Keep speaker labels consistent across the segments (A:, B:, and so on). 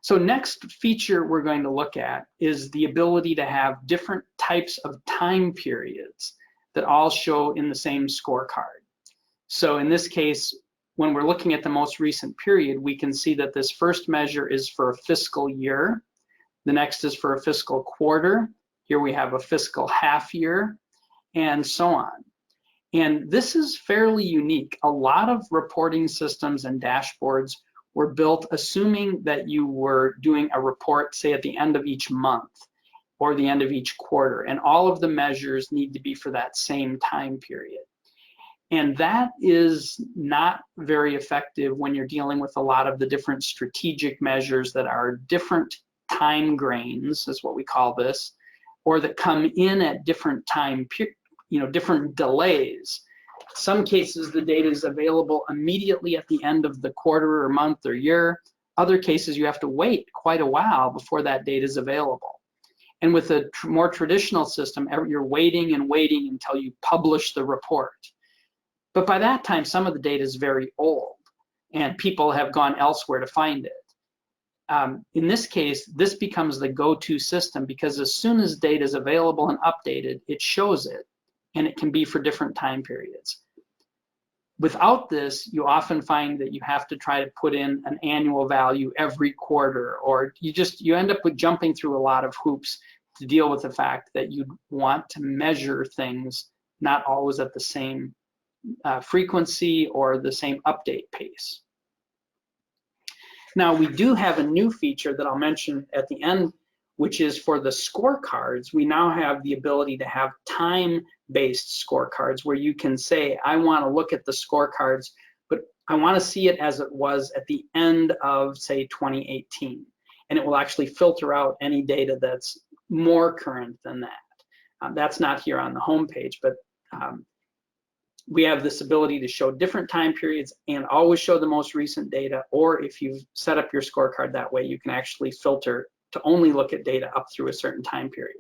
A: So next feature we're going to look at is the ability to have different types of time periods that all show in the same scorecard. So in this case, when we're looking at the most recent period, we can see that this first measure is for a fiscal year. The next is for a fiscal quarter. Here we have a fiscal half year, and so on. And this is fairly unique. A lot of reporting systems and dashboards were built assuming that you were doing a report, say, at the end of each month or the end of each quarter, and all of the measures need to be for that same time period. And that is not very effective when you're dealing with a lot of the different strategic measures that are different time grains, is what we call this, or that come in at different time, different delays. Some cases, the data is available immediately at the end of the quarter or month or year. Other cases, you have to wait quite a while before that data is available. And with a more traditional system, you're waiting and waiting until you publish the report. But by that time, some of the data is very old and people have gone elsewhere to find it. In this case, this becomes the go-to system because as soon as data is available and updated, it shows it, and it can be for different time periods. Without this, you often find that you have to try to put in an annual value every quarter, or you end up with jumping through a lot of hoops to deal with the fact that you want to measure things not always at the same frequency or the same update pace. Now, we do have a new feature that I'll mention at the end, which is for the scorecards. We now have the ability to have time-based scorecards where you can say, I want to look at the scorecards, but I want to see it as it was at the end of, say, 2018. And it will actually filter out any data that's more current than that. That's not here on the home page, but we have this ability to show different time periods and always show the most recent data, or if you've set up your scorecard that way, you can actually filter to only look at data up through a certain time period.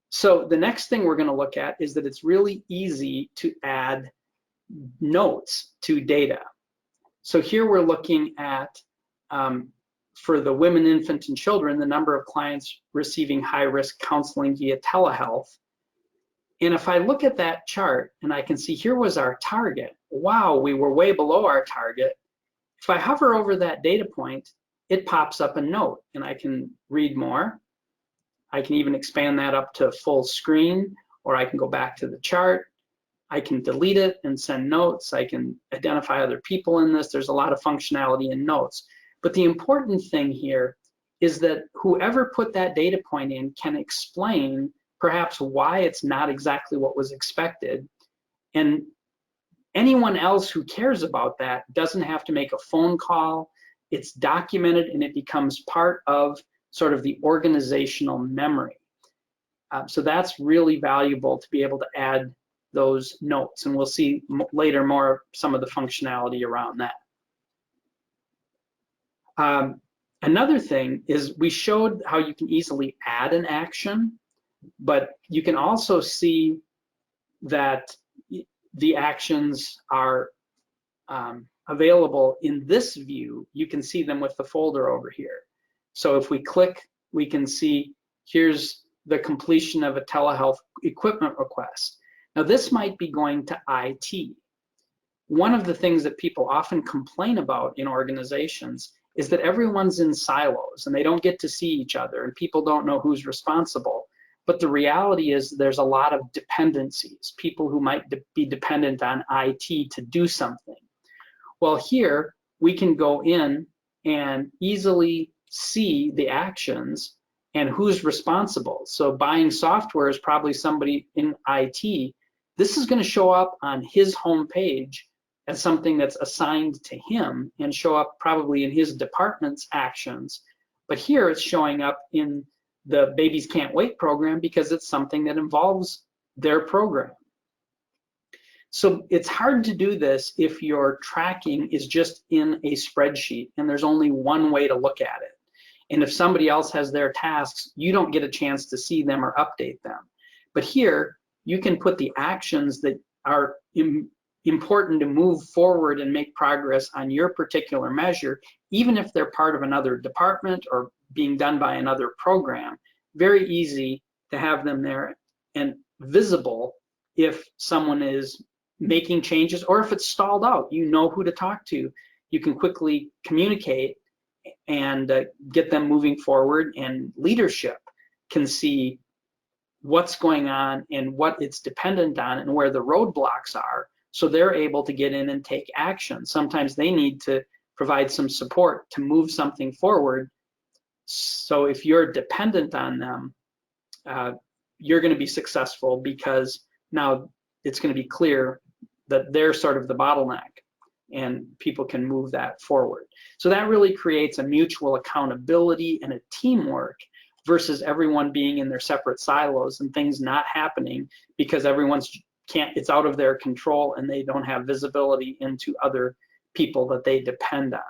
A: So the next thing we're going to look at is that it's really easy to add notes to data. So here we're looking at, for the women, infant, and children, the number of clients receiving high-risk counseling via telehealth. And if I look at that chart and I can see here was our target, wow, we were way below our target. If I hover over that data point, it pops up a note and I can read more. I can even expand that up to full screen, or I can go back to the chart. I can delete it and send notes. I can identify other people in this. There's a lot of functionality in notes. But the important thing here is that whoever put that data point in can explain perhaps why it's not exactly what was expected. And anyone else who cares about that doesn't have to make a phone call. It's documented and it becomes part of sort of the organizational memory. So that's really valuable to be able to add those notes. And we'll see later more some of the functionality around that. Another thing is we showed how you can easily add an action, but you can also see that the actions are available in this view. You can see them with the folder over here. So if we click, we can see here's the completion of a telehealth equipment request. Now this might be going to IT. One of the things that people often complain about in organizations is that everyone's in silos and they don't get to see each other and people don't know who's responsible. But the reality is there's a lot of dependencies, people who might be dependent on IT to do something. Well, here we can go in and easily see the actions and who's responsible. So buying software is probably somebody in IT. This is going to show up on his home page as something that's assigned to him and show up probably in his department's actions. But here it's showing up in the Babies Can't Wait program because it's something that involves their program. So it's hard to do this if your tracking is just in a spreadsheet and there's only one way to look at it. And if somebody else has their tasks, you don't get a chance to see them or update them. But here, you can put the actions that are important to move forward and make progress on your particular measure, even if they're part of another department or being done by another program. Very easy to have them there and visible if someone is making changes, or if it's stalled out, you know who to talk to. You can quickly communicate and get them moving forward, and leadership can see what's going on and what it's dependent on and where the roadblocks are, so they're able to get in and take action. Sometimes they need to provide some support to move something forward. So if you're dependent on them, you're going to be successful, because now it's going to be clear that they're sort of the bottleneck and people can move that forward. So that really creates a mutual accountability and a teamwork, versus everyone being in their separate silos and things not happening because it's out of their control and they don't have visibility into other people that they depend on.